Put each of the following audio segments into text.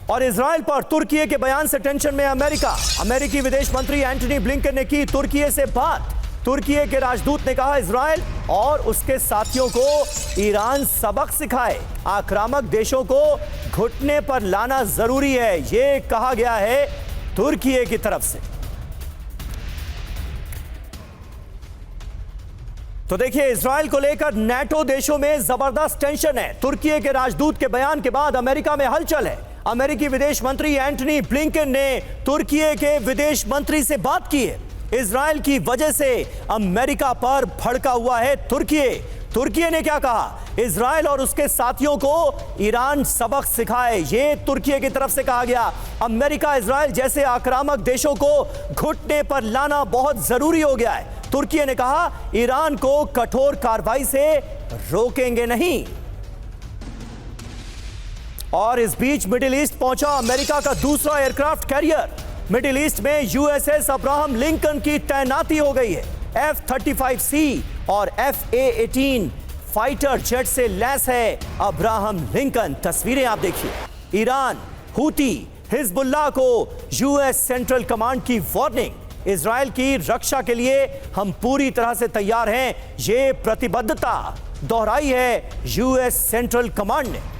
और इजराइल पर तुर्की के बयान से टेंशन में अमेरिका। अमेरिकी विदेश मंत्री एंटनी ब्लिंकन ने की तुर्की से बात। तुर्की के राजदूत ने कहा इजराइल और उसके साथियों को ईरान सबक सिखाए, आक्रामक देशों को घुटने पर लाना जरूरी है, यह कहा गया है तुर्की की तरफ से। तो देखिए, इजराइल को लेकर नेटो देशों में जबरदस्त टेंशन है। तुर्की के राजदूत के बयान के बाद अमेरिका में हलचल है। अमेरिकी विदेश मंत्री एंटनी ब्लिंकन ने तुर्की के विदेश मंत्री से बात की है। इजराइल की वजह से अमेरिका पर भड़का हुआ है तुर्की ने क्या कहा? इजराइल और उसके साथियों को ईरान सबक सिखाए, ये तुर्की की तरफ से कहा गया। अमेरिका इजराइल जैसे आक्रामक देशों को घुटने पर लाना बहुत जरूरी हो गया है। तुर्की ने कहा ईरान को कठोर कार्रवाई से रोकेंगे नहीं। और इस बीच मिडिल ईस्ट पहुंचा अमेरिका का दूसरा एयरक्राफ्ट कैरियर। मिडिल ईस्ट में यूएसएस अब्राहम लिंकन की तैनाती हो गई है। F-35C और F-A-18 फाइटर जेट से लैस है अब्राहम लिंकन। तस्वीरें आप देखिए। ईरान, हूती, हिजबुल्लाह को यूएस सेंट्रल कमांड की वार्निंग। इजराइल की रक्षा के लिए हम पूरी तरह से तैयार हैं, ये प्रतिबद्धता दोहराई है यूएस सेंट्रल कमांड ने।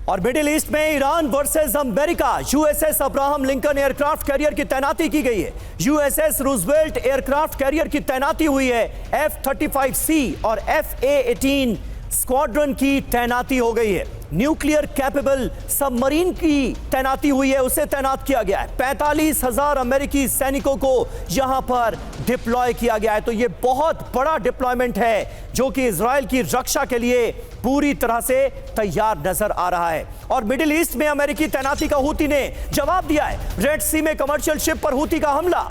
और मिडिल ईस्ट में Iran versus America, USS Abraham Lincoln aircraft carrier की तैनाती की गई है। यूएसएस रूजवेल्ट एयरक्राफ्ट कैरियर की तैनाती हुई है। F-35C और F-A-18 स्क्वाड्रन की तैनाती हो गई है। न्यूक्लियर कैपेबल सबमरीन की तैनाती हुई है, उसे तैनात किया गया है। 45,000 अमेरिकी सैनिकों को यहां पर डिप्लॉय किया गया है। तो यह बहुत बड़ा डिप्लॉयमेंट है जो कि इजराइल की रक्षा के लिए पूरी तरह से तैयार नजर आ रहा है। और मिडिल ईस्ट में अमेरिकी तैनाती का हूती ने जवाब दिया है। रेड सी में कमर्शियल शिप पर हूती का हमला।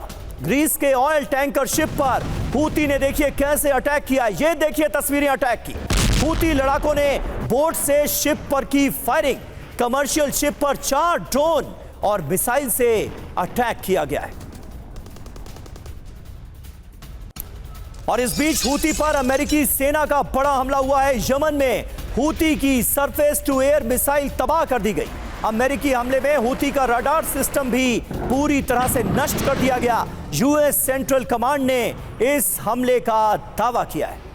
ग्रीस के ऑयल टैंकर शिप पर हूती ने देखिए कैसे अटैक किया। ये देखिए तस्वीरें अटैक की। हूती लड़ाकों ने बोट से शिप पर की फायरिंग। कमर्शियल शिप पर 4 ड्रोन और मिसाइल से अटैक किया गया है। और इस बीच हूती पर अमेरिकी सेना का बड़ा हमला हुआ है। यमन में हूती की सरफेस टू एयर मिसाइल तबाह कर दी गई। अमेरिकी हमले में हूती का रडार सिस्टम भी पूरी तरह से नष्ट कर दिया गया। यूएस सेंट्रल कमांड ने इस हमले का दावा किया है।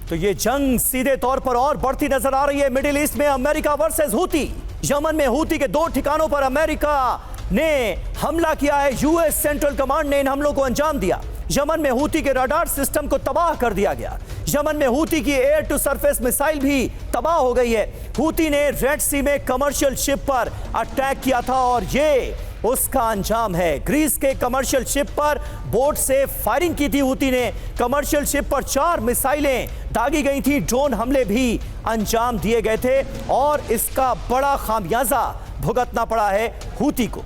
तो ये जंग सीधे तौर पर और बढ़ती नजर आ रही है। मिडिल ईस्ट में अमेरिका वर्सेस हूती। यमन में हूती के 2 ठिकानों पर अमेरिका ने हमला किया है। यूएस सेंट्रल कमांड ने इन हमलों को अंजाम दिया। यमन में हूती के रडार सिस्टम को तबाह कर दिया गया। यमन में हूती की एयर टू सरफेस मिसाइल भी तबाह हो गई है। हूती ने रेड सी में कमर्शियल शिप पर अटैक किया था और ये उसका अंजाम है। ग्रीस के कमर्शियल शिप पर बोट से फायरिंग की थी हूती ने। कमर्शियल शिप पर 4 मिसाइलें दागी गई थी। ड्रोन हमले भी अंजाम दिए गए थे और इसका बड़ा खामियाजा भुगतना पड़ा है हूती को।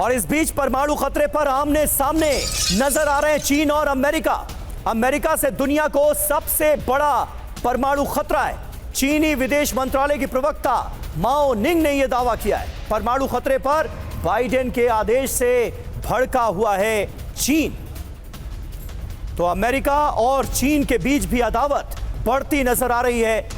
और इस बीच परमाणु खतरे पर आमने सामने नजर आ रहे हैं चीन और अमेरिका। अमेरिका से दुनिया को सबसे बड़ा परमाणु खतरा है। चीनी विदेश मंत्रालय की प्रवक्ता माओ निंग ने यह दावा किया है। परमाणु खतरे पर बाइडेन के आदेश से भड़का हुआ है चीन। तो अमेरिका और चीन के बीच भी अदावत बढ़ती नजर आ रही है।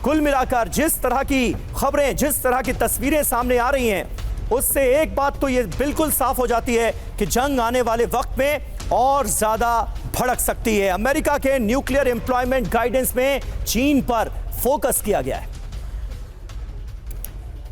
कुल मिलाकर जिस तरह की खबरें, जिस तरह की तस्वीरें सामने आ रही हैं, उससे एक बात तो यह बिल्कुल साफ हो जाती है कि जंग आने वाले वक्त में और ज्यादा भड़क सकती है। अमेरिका के न्यूक्लियर एम्प्लॉयमेंट गाइडेंस में चीन पर फोकस किया गया है।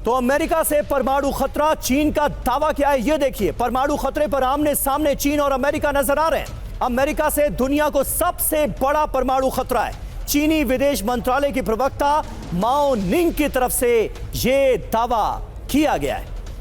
तो अमेरिका से परमाणु खतरा, चीन का दावा क्या है, यह देखिए। परमाणु खतरे पर आमने सामने चीन और अमेरिका नजर आ रहे हैं। अमेरिका से दुनिया को सबसे बड़ा परमाणु खतरा है। चीनी विदेश मंत्रालय की प्रवक्ता माओ निंग की तरफ से यह दावा किया गया है।